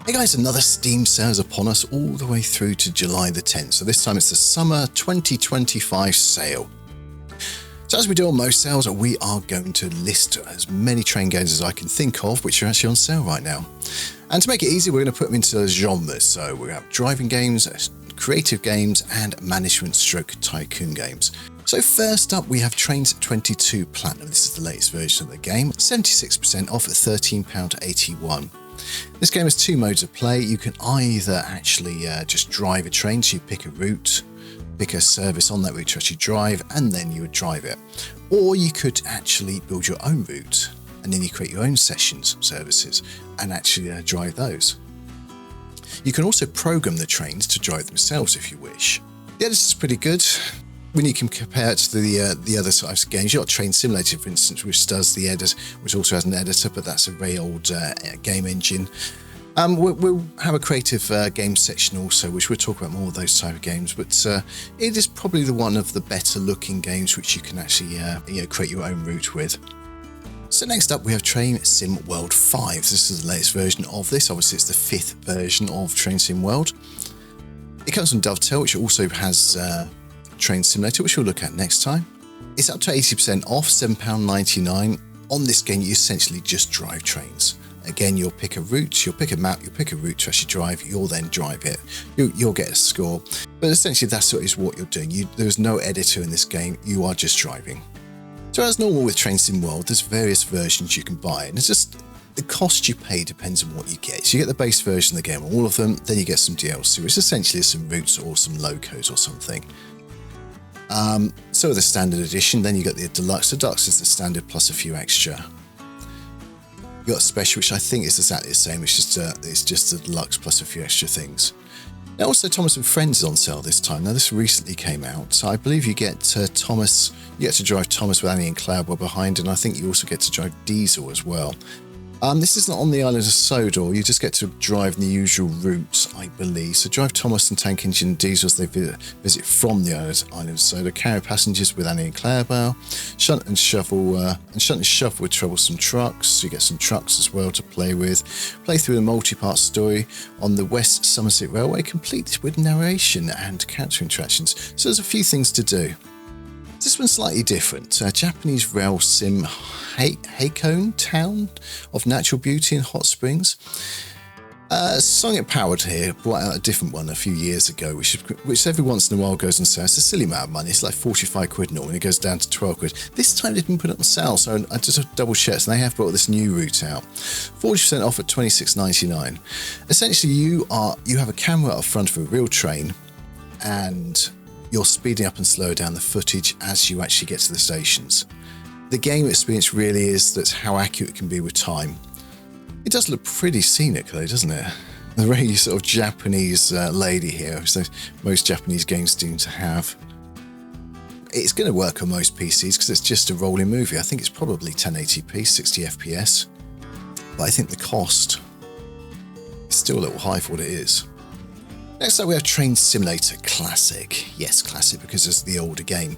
Hey guys, another Steam sale is upon us all the way through to July the 10th. So this time it's the Summer 2025 sale. So as we do on most sales, we are going to list as many train games as I can think of, which are actually on sale right now. And to make it easy, we're going to put them into genres. So we have driving games, creative games, and management stroke tycoon games. So first up, we have Trainz 22 Platinum. This is the latest version of the game, 76% off at £13.81. This game has two modes of play. You can either actually just drive a train, so you pick a route, pick a service on that route to actually drive, and then you would drive it. Or you could actually build your own route, and then you create your own sessions, services, and actually drive those. You can also program the trains to drive themselves if you wish. The editor is pretty good. When you can compare it to the other types of games, you've got Train Simulator, for instance, which does the edit, which also has an editor, but that's a very old game engine. We'll have a creative games section also, which we'll talk about more of those type of games. But it is probably one of the better looking games which you can actually create your own route with. So next up, we have Train Sim World 5. This is the latest version of this. Obviously, it's the 5th version of Train Sim World. It comes from Dovetail, which also has Train Simulator, which we'll look at next time. It's up to 80% off, £7.99. On this game, you essentially just drive trains. Again, you'll pick a route, you'll pick a map, you'll pick a route to actually drive, you'll then drive it. You'll get a score. But essentially, that's what you're doing. There's no editor in this game, you are just driving. So as normal with Train Sim World, there's various versions you can buy, and it's just the cost you pay depends on what you get. So you get the base version of the game, all of them, then you get some DLC, which essentially is some routes or some locos or something. So the standard edition, then you got the deluxe. The deluxe is the standard plus a few extra. You got a special, which I think is exactly the same. It's just the deluxe plus a few extra things. Now also Thomas and Friends is on sale this time. Now this recently came out, so I believe you get Thomas. You get to drive Thomas with Annie and Cloudwell behind, and I think you also get to drive Diesel as well. This is not on the island of Sodor. You just get to drive the usual routes, I believe. So drive Thomas and Tank Engine and Diesel as they visit from the island of Sodor. Carry passengers with Annie and Clarabelle. Shunt and shuffle with troublesome trucks. So you get some trucks as well to play with. Play through the multi-part story on the West Somerset Railway, complete with narration and character interactions. So there's a few things to do. This one's slightly different. Japanese rail sim Heikone Town of Natural Beauty and Hot Springs. Sonic Powered here brought out a different one a few years ago, which every once in a while goes on sale. It's a silly amount of money. It's like 45 quid normally. It goes down to 12 quid. This time they didn't put it on sale, so I just double checked, and they have brought this new route out. 40% off at £26.99. Essentially, you have a camera up front of a real train, and you're speeding up and slow down the footage as you actually get to the stations. The game experience really is that's how accurate it can be with time. It does look pretty scenic though, doesn't it? The very sort of Japanese lady here, so most Japanese games seem to have. It's going to work on most PCs because it's just a rolling movie. I think it's probably 1080p, 60 FPS. But I think the cost is still a little high for what it is. Next up, we have Train Simulator Classic. Yes, Classic because it's the older game.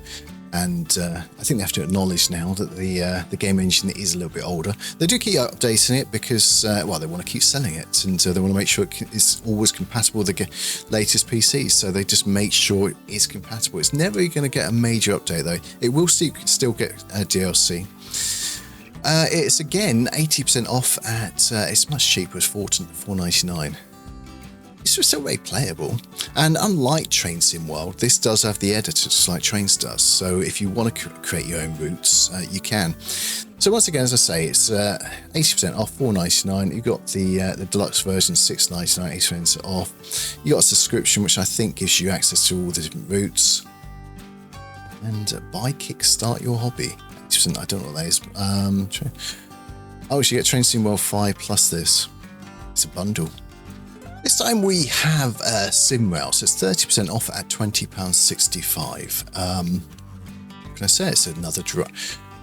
And I think they have to acknowledge now that the game engine is a little bit older. They do keep updating it because, they want to keep selling it. And they want to make sure it's always compatible with the latest PCs. So they just make sure it is compatible. It's never going to get a major update, though. It will still get a DLC. It's, again, 80% off at... it's much cheaper. It's $4.99. It's still very playable, and unlike Train Sim World, this does have the editor just like Trainz does, so if you want to create your own routes, you can. So once again, as I say, it's 80% off, $4.99. You've got the deluxe version, $6.99, 80% off. You got a subscription, which I think gives you access to all the different routes. And buy Kickstart Your Hobby. 80%, I don't know what that is. You get Train Sim World 5 plus this. It's a bundle. This time we have Simrail, so it's 30% off at £20.65. Can I say it's another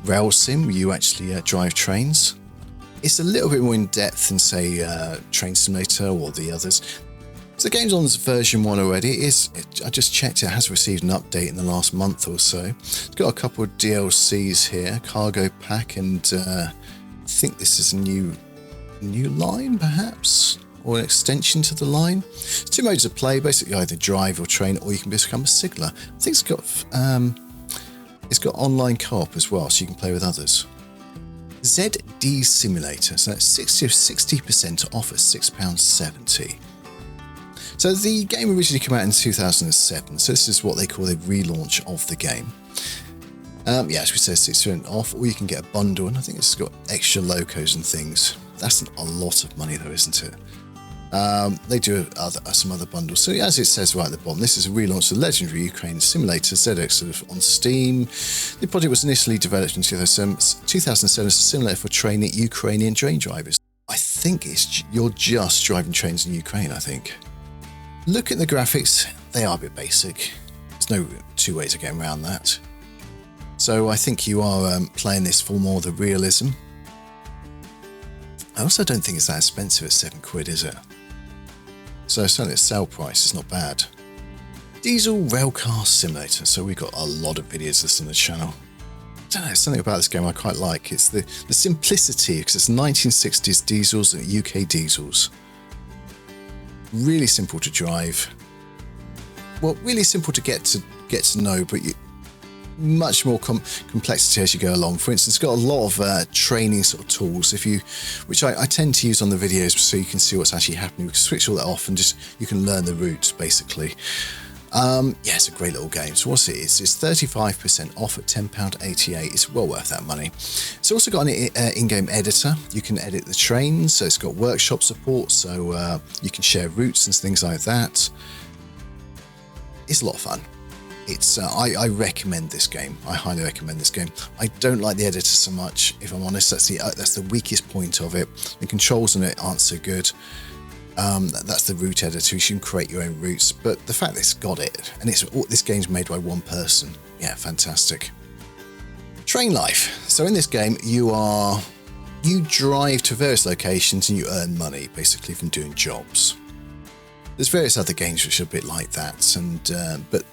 rail sim where you actually drive trains? It's a little bit more in depth than, say, Train Simulator or the others. So the game's on version 1 already. I just checked, it has received an update in the last month or so. It's got a couple of DLCs here, cargo pack, and I think this is a new line, perhaps. or an extension to the line. There's 2 modes of play, basically either drive or train, or you can become a signaler. I think it's got online co-op as well, so you can play with others. ZD Simulator, so that's 60% off at £6.70. So the game originally came out in 2007, so this is what they call a relaunch of the game. Yeah, as we said, 6% off, or you can get a bundle, and I think it's got extra locos and things. That's a lot of money though, isn't it? They do some other bundles. So as it says right at the bottom, this is a relaunch of the legendary Ukraine simulator ZX on Steam. The project was initially developed in 2007 as a simulator for training Ukrainian train drivers. I think you're just driving trains in Ukraine, I think. Look at the graphics, they are a bit basic. There's no 2 ways of getting around that. So I think you are playing this for more the realism. I also don't think it's that expensive at £7, is it? So certainly the sale price is not bad. Diesel Railcar Simulator. So we've got a lot of videos of this on the channel. I don't know, something about this game I quite like. It's the simplicity, because it's 1960s diesels and UK diesels. Really simple to drive. Well, really simple to get to know, but much more complexity as you go along. For instance, it's got a lot of training sort of tools, which I tend to use on the videos so you can see what's actually happening. We can switch all that off and you can learn the routes basically. Yeah, it's a great little game. So what's it is? It's 35% off at £10.88. It's well worth that money. It's also got an in-game editor. You can edit the trains, so it's got workshop support, so you can share routes and things like that. It's a lot of fun. I recommend this game. I highly recommend this game. I don't like the editor so much, if I'm honest. That's the weakest point of it. The controls on it aren't so good. That's the route editor. You can create your own routes, but the fact that it's got it, and this game's made by one person, yeah, fantastic. Train life. So in this game, you drive to various locations and you earn money, basically from doing jobs. There's various other games which are a bit like that, but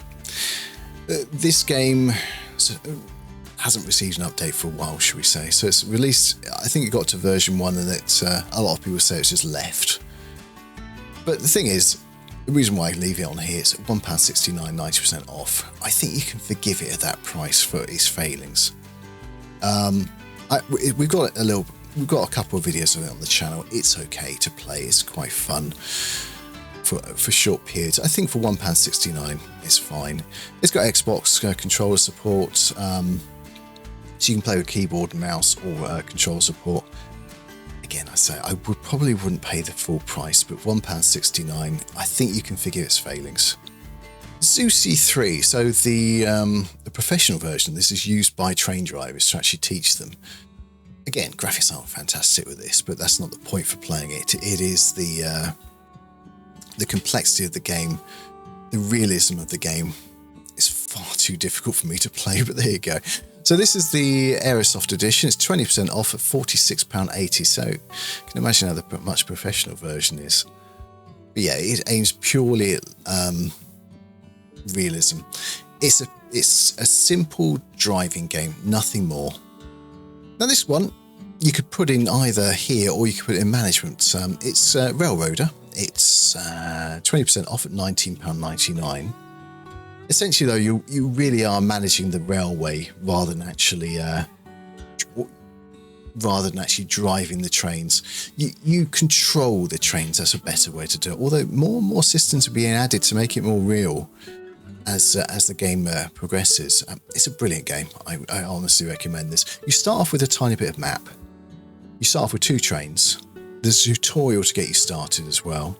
this game hasn't received an update for a while, should we say. So it's released, I think it got to version 1, and a lot of people say it's just left. But the thing is, the reason why I leave it on here is £1.69, 90% off. I think you can forgive it at that price for its failings. We've got a couple of videos of it on the channel. It's okay to play. It's quite fun for short periods. I think for £1.69 it's fine. It's got Xbox controller support, so you can play with keyboard and mouse or controller support. Again, I say I probably wouldn't pay the full price, but £1.69, I think you can forgive its failings. Zusi 3, so the professional version, this is used by train drivers to actually teach them. Again, graphics aren't fantastic with this, but that's not the point for playing it. It is the complexity of the game, the realism of the game. It's far too difficult for me to play, but there you go. So this is the Aerosoft edition. It's 20% off at £46.80. So you can imagine how the much professional version is. But yeah, it aims purely at realism. It's a simple driving game, nothing more. Now this one, you could put in either here or you could put it in management. It's Railroader. It's 20% off at £19.99. Essentially, though, you really are managing the railway rather than actually driving the trains. You control the trains. That's a better way to do it. Although more and more systems are being added to make it more real as the game progresses. It's a brilliant game. I honestly recommend this. You start off with a tiny bit of map. You start off with 2 trains. There's a tutorial to get you started as well.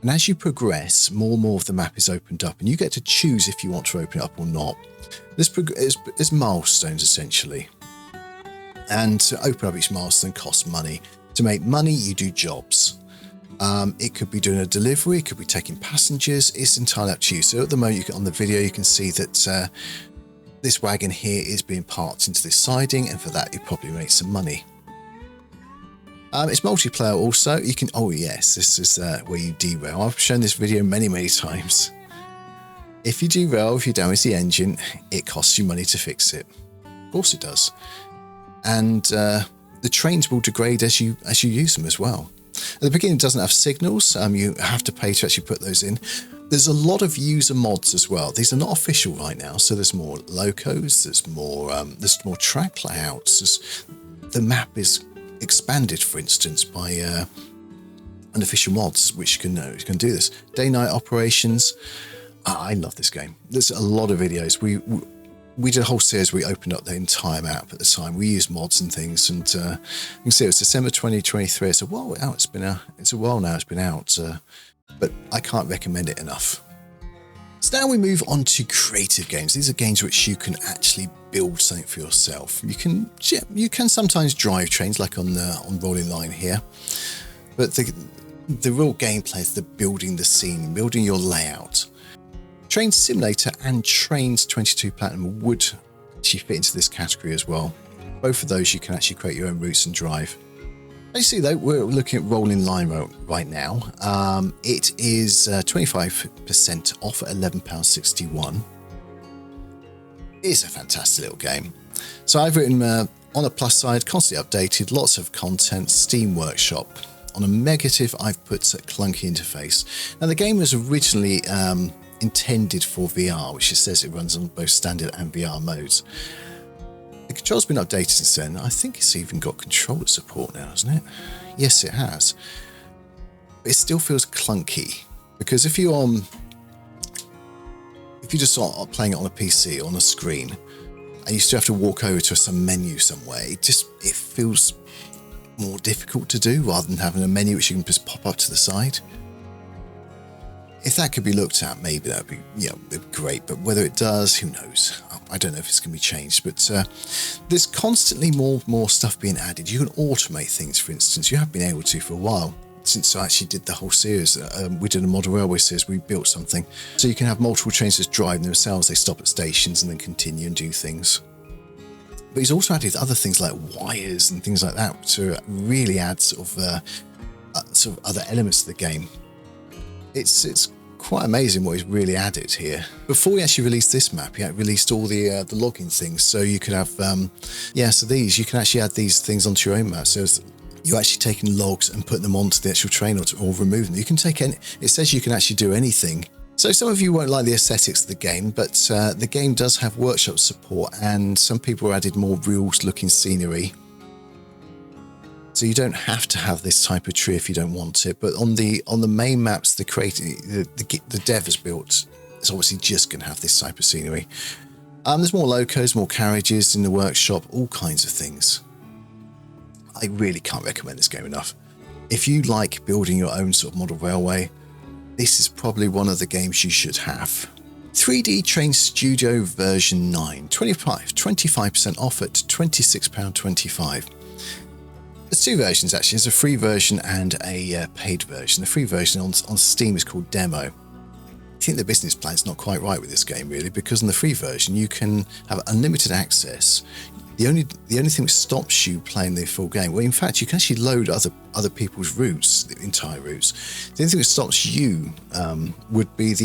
And as you progress, more and more of the map is opened up, and you get to choose if you want to open it up or not. There's milestones, essentially. And to open up each milestone costs money. To make money, you do jobs. It could be doing a delivery, it could be taking passengers. It's entirely up to you. So at the moment, on the video, you can see that this wagon here is being parked into this siding, and for that, you probably make some money. It's multiplayer also. You can, oh yes, this is where you derail. I've shown this video many times. If you derail, if you damage the engine, it costs you money to fix it. Of course it does. And the trains will degrade as you use them as well. At the beginning, it doesn't have signals. You have to pay to actually put those in. There's a lot of user mods as well. These are not official right now, so there's more locos, there's more track layouts. The map is expanded, for instance, by unofficial mods, which can do this. Day-night operations. I love this game. There's a lot of videos. We did a whole series. We opened up the entire map at the time. We used mods and things, and you can see it was December 2023. It's a while out. It's a while now. It's been out, but I can't recommend it enough. So now we move on to creative games. These are games which you can actually build something for yourself. You can sometimes drive trains, like on Rolling Line here, but the real gameplay is the building the scene, building your layout. Trainz Simulator and Trainz 22 Platinum would actually fit into this category as well. Both of those you can actually create your own routes and drive. As you see though, we're looking at Rolling Line right now. It is 25% off at £11.61. It's a fantastic little game. So I've written on a plus side, constantly updated, lots of content, Steam Workshop. On a negative, I've put a clunky interface. Now the game was originally intended for VR, which it says it runs on both standard and VR modes. The control's been updated since then. I think it's even got controller support now, hasn't it? Yes, it has. But it still feels clunky, because if you just start playing it on a PC on a screen, and you still have to walk over to some menu somewhere, it feels more difficult to do rather than having a menu which you can just pop up to the side. If that could be looked at, maybe that'd be it'd be great. But whether it does, who knows? I don't know if it's going to be changed. But there's constantly more stuff being added. You can automate things, for instance. You have been able to for a while. Since I actually did the whole series, we did a model railway series. We built something so you can have multiple trains just driving themselves. They stop at stations and then continue and do things. But he's also added other things like wires and things like that to really add sort of other elements to the game. It's quite amazing what he's really added here. Before we actually released this map, he released all the logging things, so you could have you can actually add these things onto your own map. So you're actually taking logs and putting them onto the actual train or remove them. You can take any. It says you can actually do anything. So some of you won't like the aesthetics of the game, but the game does have workshop support, and some people added more real-looking scenery. So you don't have to have this type of tree if you don't want it. But on the main maps, the dev has built, it's obviously just going to have this type of scenery. There's more locos, more carriages in the workshop, all kinds of things. I really can't recommend this game enough. If you like building your own sort of model railway, this is probably one of the games you should have. 3D Train Studio version 9, 25% off at £26.25. There's two versions actually. There's a free version and a paid version. The free version on Steam is called Demo. I think the business plan's not quite right with this game really, because in the free version you can have unlimited access. The only thing that stops you playing the full game, well, in fact, you can actually load other people's routes, the entire routes. The only thing that stops you would be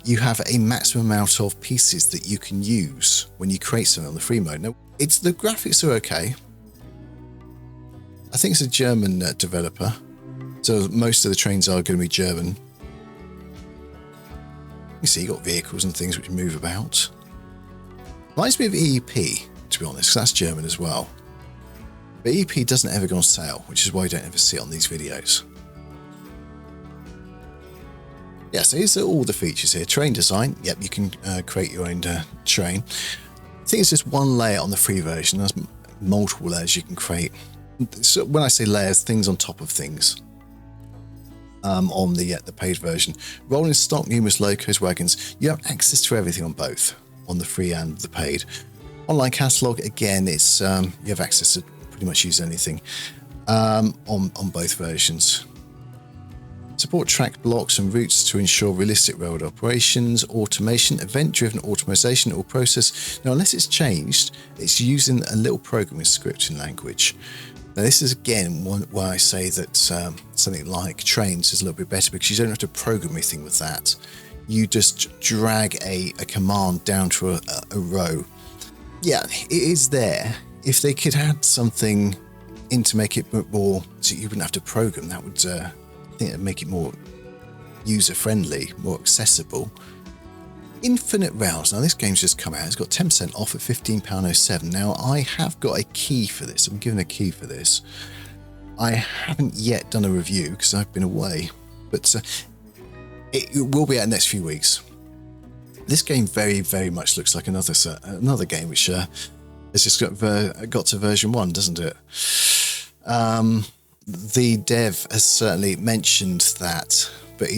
you have a maximum amount of pieces that you can use when you create something on the free mode. Now, the graphics are okay. I think it's a German developer, so most of the trains are going to be German. You see, you've got vehicles and things which move about. Reminds me of EEP, to be honest, because that's German as well. But EEP doesn't ever go on sale, which is why you don't ever see it on these videos. Yeah, so here's all the features here. Train design, yep, you can create your own train. I think it's just one layer on the free version. There's multiple layers you can create. So when I say layers, things on top of things. On the paid version. Rolling stock, numerous locos, wagons. You have access to everything on both, on the free and the paid. Online catalogue, again, it's you have access to pretty much use anything on both versions. Support track blocks and routes to ensure realistic railroad operations, automation, event-driven automation or process. Now, unless it's changed, it's using a little programming scripting language. Now, this is again why I say that something like Trainz is a little bit better, because you don't have to program anything with that. You just drag a command down to a row. Yeah, it is there. If they could add something in to make it more, so you wouldn't have to program. That would, I think, it'd make it more user-friendly, more accessible. Infinite Rails. Now, this game's just come out. It's got 10% off at £15.07. Now, I have got a key for this. I'm given a key for this. I haven't yet done a review because I've been away, but it will be out in the next few weeks. This game very, very much looks like another game which has just got to version 1, doesn't it? The dev has certainly mentioned that, but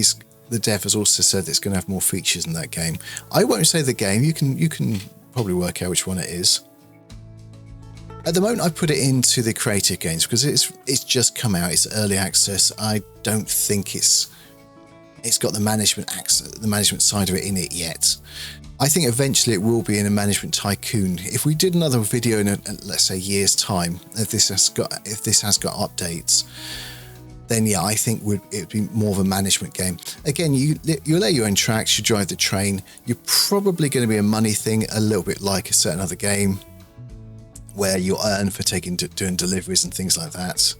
the dev has also said it's going to have more features in that game. I won't say the game. You can probably work out which one it is. At the moment, I put it into the creative games because it's just come out. It's early access. I don't think it's got the management side of it in it yet. I think eventually it will be in a management Tycoon. If we did another video in let's say year's time, if this has got updates, then yeah, I think it'd be more of a management game. Again, you lay your own tracks, you drive the train. You're probably going to be a money thing, a little bit like a certain other game where you earn for doing deliveries and things like that.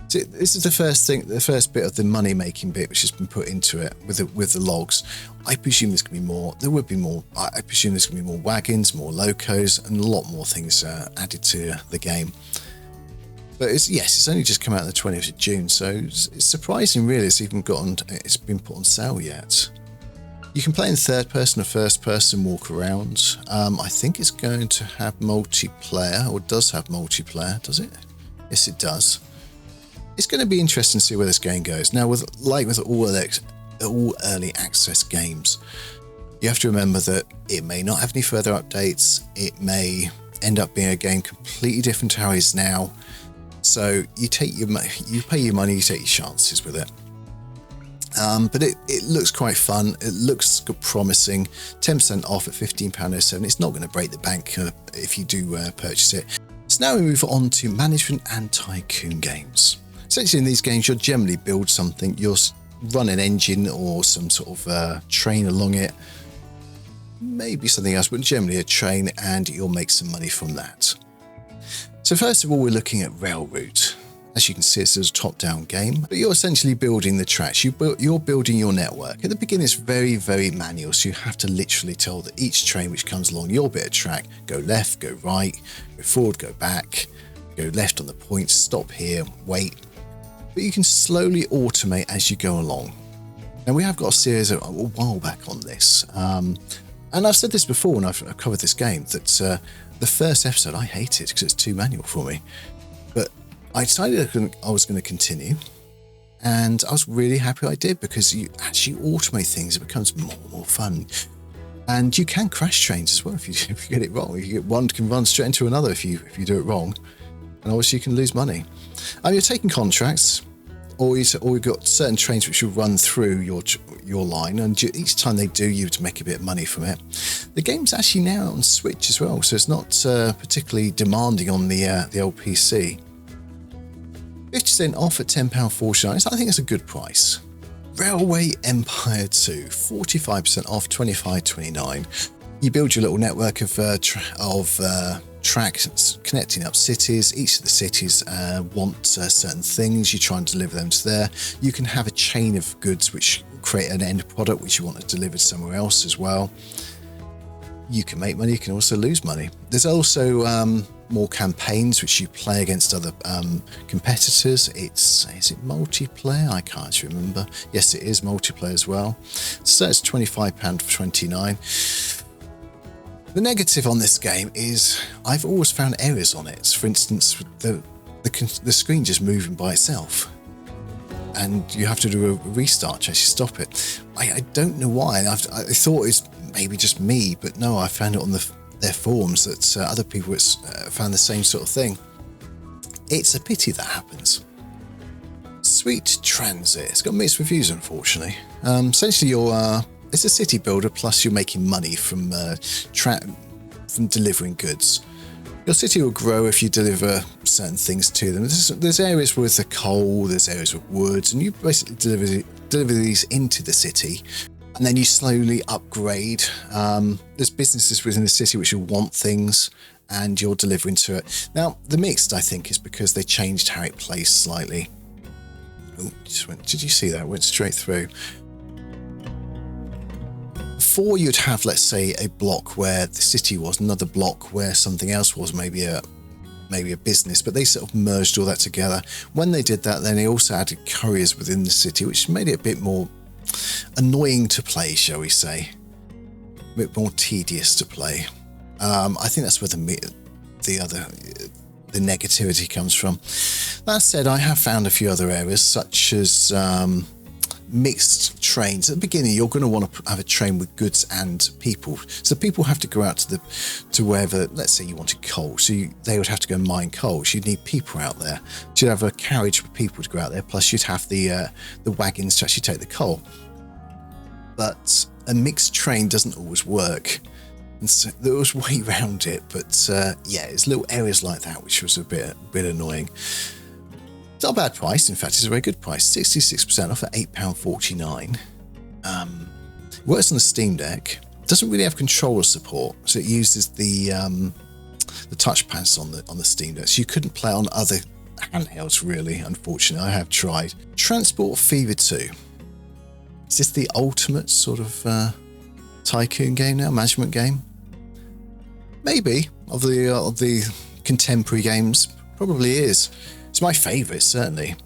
So this is the first bit of the money making bit which has been put into it with the logs. I presume there's going to be more. There would be more. I presume there's going to be more wagons, more locos, and a lot more things added to the game. But it's only just come out on the 20th of June, so it's surprising really it's been put on sale yet. You can play in third person or first person, walk around. I think it's going to have multiplayer, or does have multiplayer, does it? Yes, it does. It's going to be interesting to see where this game goes. Now, with all early access games, you have to remember that it may not have any further updates. It may end up being a game completely different to how it is now. So you pay your money, you take your chances with it. But it looks quite fun. It looks promising. 10% off at £15.07. It's not going to break the bank if you do purchase it. So now we move on to management and tycoon games. Essentially in these games, you'll generally build something. You'll run an engine or some sort of train along it. Maybe something else, but generally a train, and you'll make some money from that. So first of all, we're looking at Railroute. As you can see, it's a top-down game, but you're essentially building the tracks. You're building your network. At the beginning, it's very, very manual, so you have to literally tell that each train which comes along your bit of track, go left, go right, go forward, go back, go left on the point, stop here, wait. But you can slowly automate as you go along. Now, we have got a series a while back on this, and I've said this before when I've covered this game, that the first episode I hated because it's too manual for me. But I decided I was going to continue, and I was really happy I did, because you actually automate things. It becomes more and more fun, and you can crash trains as well if you get it wrong. One can run straight into another if you do it wrong, and obviously you can lose money. You're taking contracts, or you've got certain trains which will run through your line, and each time they do, you have to make a bit of money from it. The game's actually now on Switch as well, so it's not particularly demanding on the old PC. 50% off at £10.49, so I think it's a good price. Railway Empire 2, 45% off, £25.29. You build your little network of tracks connecting up cities. Each of the cities want certain things. You try and deliver them to there. You can have a chain of goods which create an end product which you want to deliver somewhere else as well. You can make money, you can also lose money. There's also more campaigns which you play against other competitors. Is it multiplayer? I can't remember. Yes, it is multiplayer as well. So it's £25.29. The negative on this game is I've always found errors on it. For instance, the screen just moving by itself, and you have to do a restart to actually stop it. I don't know why. I thought it's maybe just me, but no, I found it on their forums that other people found the same sort of thing. It's a pity that happens. Sweet Transit. It's got mixed reviews, unfortunately. Essentially, it's a city builder, plus you're making money from delivering goods. Your city will grow if you deliver certain things to them. There's areas with the coal, there's areas with woods, and you basically deliver these into the city, and then you slowly upgrade. There's businesses within the city which will want things, and you're delivering to it. Now, the mixed, I think, is because they changed how it plays slightly. Oh, did you see that? It went straight through. Before you'd have, let's say, a block where the city was, another block where something else was, maybe a business, but they sort of merged all that together. When they did that, then they also added couriers within the city, which made it a bit more annoying to play, shall we say. A bit more tedious to play. I think that's where the negativity comes from. That said, I have found a few other areas, such as mixed trains. At the beginning, you're going to want to have a train with goods and people. So people have to go out to wherever, let's say you wanted coal. So they would have to go mine coal. So you'd need people out there. So you'd have a carriage for people to go out there. Plus you'd have the wagons to actually take the coal. But a mixed train doesn't always work. And so there was a way around it. But yeah, it's little areas like that, which was a bit annoying. It's not a bad price. In fact, it's a very good price. 66% off at £8.49. It works on the Steam Deck. It doesn't really have controller support, so it uses the touchpads on the Steam Deck. So you couldn't play on other handhelds, really. Unfortunately, I have tried. Transport Fever 2. Is this the ultimate sort of Tycoon game now? Management game? Maybe of the contemporary games. Probably is. It's my favourite, certainly.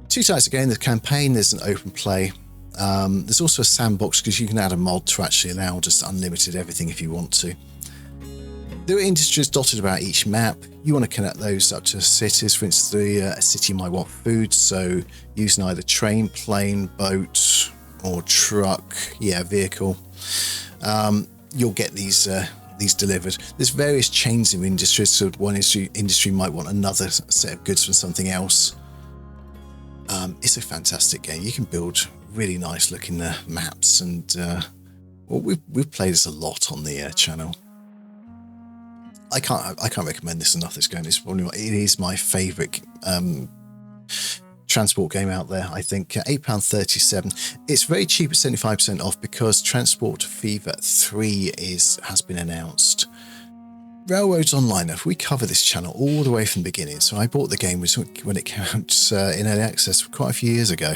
Two types of game. There's campaign, there's an open play. There's also a sandbox because you can add a mod to actually allow just unlimited everything if you want to. There are industries dotted about each map. You want to connect those up to cities. For instance, a city might want food, so using either train, plane, boat, or truck, vehicle. You'll get these delivered. There's various chains of industries, so one industry might want another set of goods from something else. It's a fantastic game. You can build really nice looking maps, and we've played this a lot on the channel. I can't recommend this enough. This game is it is my favourite transport game out there. I think £8.37. It's very cheap at 75% off because Transport Fever 3 has been announced. Railroads Online. If we cover this channel all the way from the beginning, so I bought the game when it came out in early access quite a few years ago,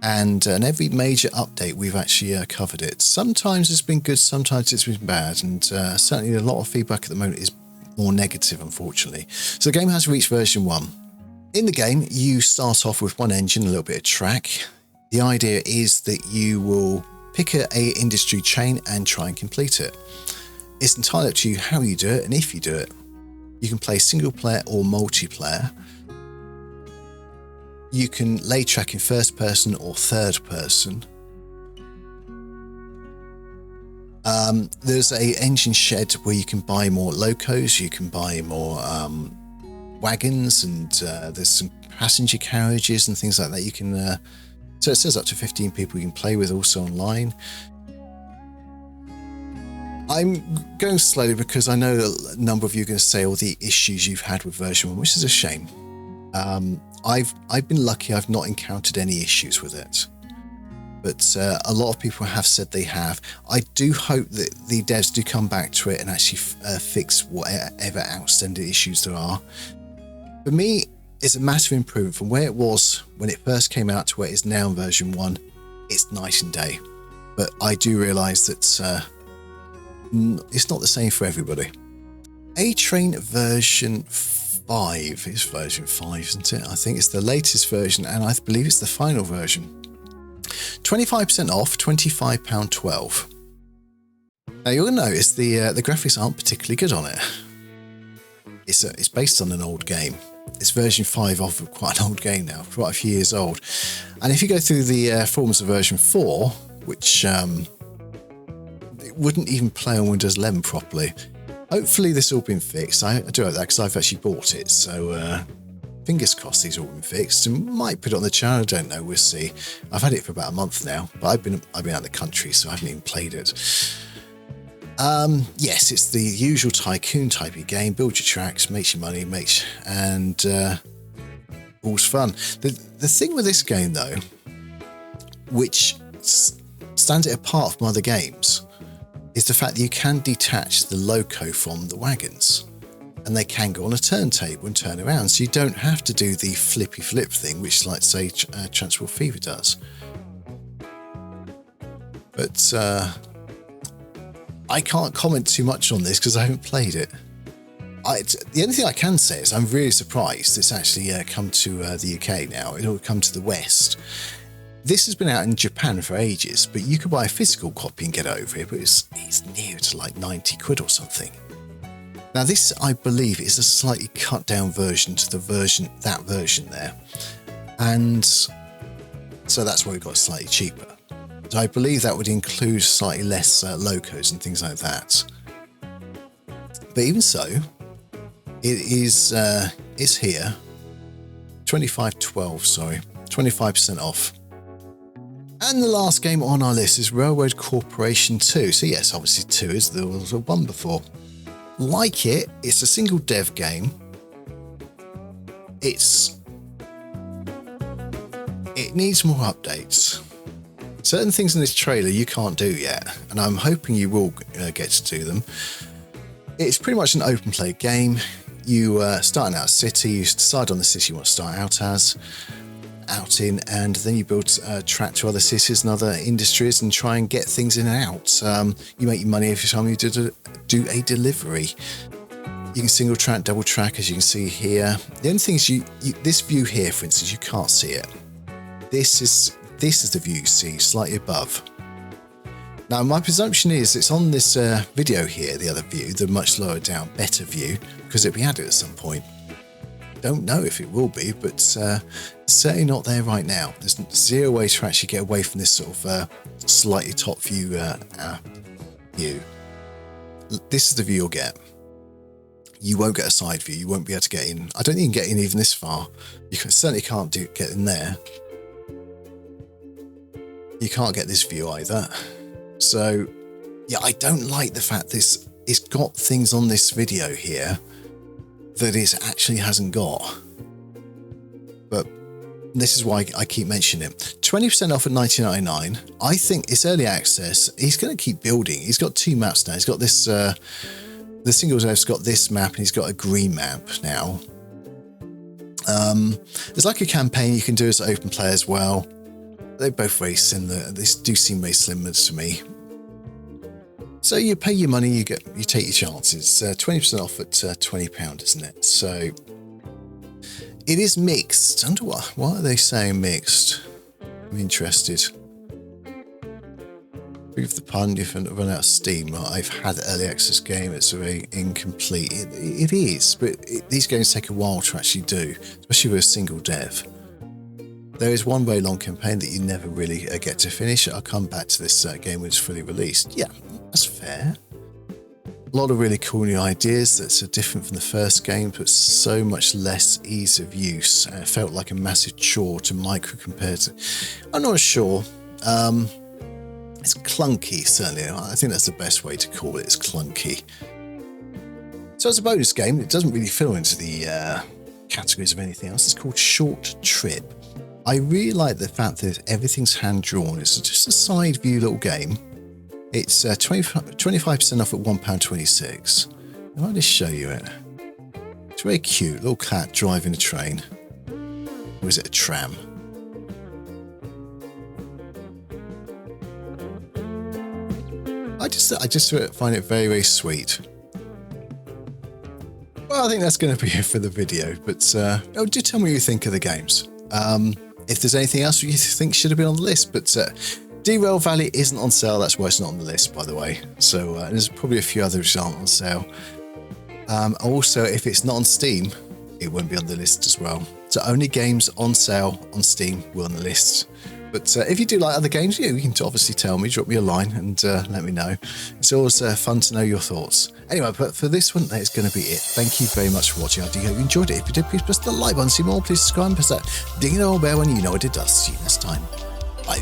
and every major update we've actually covered it. Sometimes it's been good, sometimes it's been bad, and certainly a lot of feedback at the moment is more negative, unfortunately. So the game has reached version 1. In the game, you start off with one engine, a little bit of track. The idea is that you will pick a industry chain and try and complete it. It's entirely up to you how you do it and if you do it. You can play single player or multiplayer. You can lay track in first person or third person. There's a engine shed where you can buy more locos, you can buy more wagons, and there's some passenger carriages and things like that. You can so it says up to 15 people you can play with, also online. I'm going slowly because I know that a number of you are going to say all the issues you've had with version 1, which is a shame. I've been lucky. I've not encountered any issues with it, but a lot of people have said they have. I do hope that the devs do come back to it and actually fix whatever outstanding issues there are. For me, it's a massive improvement from where it was when it first came out to where it is now in version 1. It's night and day, but I do realise that it's not the same for everybody. A-Train version 5 is version 5, isn't it? I think it's the latest version, and I believe it's the final version. 25% off, £25.12. Now you'll notice the graphics aren't particularly good on it. It's based on an old game. It's version 5 of quite an old game now, quite a few years old. And if you go through the forums of version 4, which it wouldn't even play on Windows 11 properly. Hopefully this has all been fixed. I do hope that because I've actually bought it. So fingers crossed these have all been fixed. And might put it on the channel. I don't know. We'll see. I've had it for about a month now, but I've been out of the country, so I haven't even played it. Yes, it's the usual Tycoon type of game. Build your tracks, makes you money, and all's fun. The thing with this game, though, which stands it apart from other games, is the fact that you can detach the loco from the wagons. and they can go on a turntable and turn around, so you don't have to do the flippy flip thing, which, like, say, Transport Fever does. But I can't comment too much on this because I haven't played it. The only thing I can say is I'm really surprised it's actually come to the UK now. It'll come to the West. This has been out in Japan for ages, but you could buy a physical copy and get it over here, but it's near to like 90 quid or something. Now this, I believe, is a slightly cut down version to that version there. And so that's why we got slightly cheaper. So I believe that would include slightly less locos and things like that. But even so, it's here. 25% off. And the last game on our list is Railroad Corporation 2. So yes, obviously 2 is there was a 1 before. Like it's a single dev game. It needs more updates. Certain things in this trailer you can't do yet, and I'm hoping you will get to do them. It's pretty much an open play game. You start out a city, you decide on the city you want to start out in, and then you build a track to other cities and other industries and try and get things in and out. You make your money every time you do a delivery. You can single track, double track, as you can see here. The only thing is this view here, for instance, you can't see it. This is the view you see, slightly above. Now, my presumption is it's on this video here, the other view, the much lower down, better view, because it'll be added at some point. Don't know if it will be, but certainly not there right now. There's zero way to actually get away from this sort of slightly top view view. This is the view you'll get. You won't get a side view. You won't be able to get in. I don't even get in even this far. You certainly can't get in there. You can't get this view either. So, yeah, I don't like the fact it's got things on this video here that it actually hasn't got. But this is why I keep mentioning it. 20% off at $19.99. I think it's early access. He's going to keep building. He's got 2 maps now. He's got this, the single dev's got this map and he's got a green map now. There's like a campaign you can do as open play as well. They're both very similar. They do seem very similar to me. So you pay your money, you take your chances. 20% off at £20, isn't it? So it is mixed. I wonder why are they saying mixed? I'm interested. Prove the pun, you've run out of steam. I've had the early access game, it's very incomplete. It is, but these games take a while to actually do, especially with a single dev. There is one very long campaign that you never really get to finish. I'll come back to this game when it's fully released. Yeah, that's fair. A lot of really cool new ideas that's different from the first game, but so much less ease of use. It felt like a massive chore to micro compared to... I'm not sure. It's clunky, certainly. I think that's the best way to call it. It's clunky. So as a bonus game, it doesn't really fit into the categories of anything else. It's called Short Trip. I really like the fact that everything's hand-drawn. It's just a side view little game. It's 25% off at £1.26. I'll just show you it. It's very cute. Little cat driving a train. Or is it a tram? I just find it very, very sweet. Well, I think that's going to be it for the video. But do tell me what you think of the games. If there's anything else you think should have been on the list, but Derail Valley isn't on sale. That's why it's not on the list, by the way. So there's probably a few others that aren't on sale. Also, if it's not on Steam, it won't be on the list as well. So only games on sale on Steam will on the list. But if you do like other games, you can obviously tell me, drop me a line and let me know. It's always fun to know your thoughts. Anyway, but for this one, that's going to be it. Thank you very much for watching. I do hope you enjoyed it. If you did, please press the like button. See more, please subscribe and press that ding-a-dong bell when you know what it does. See you next time. Bye.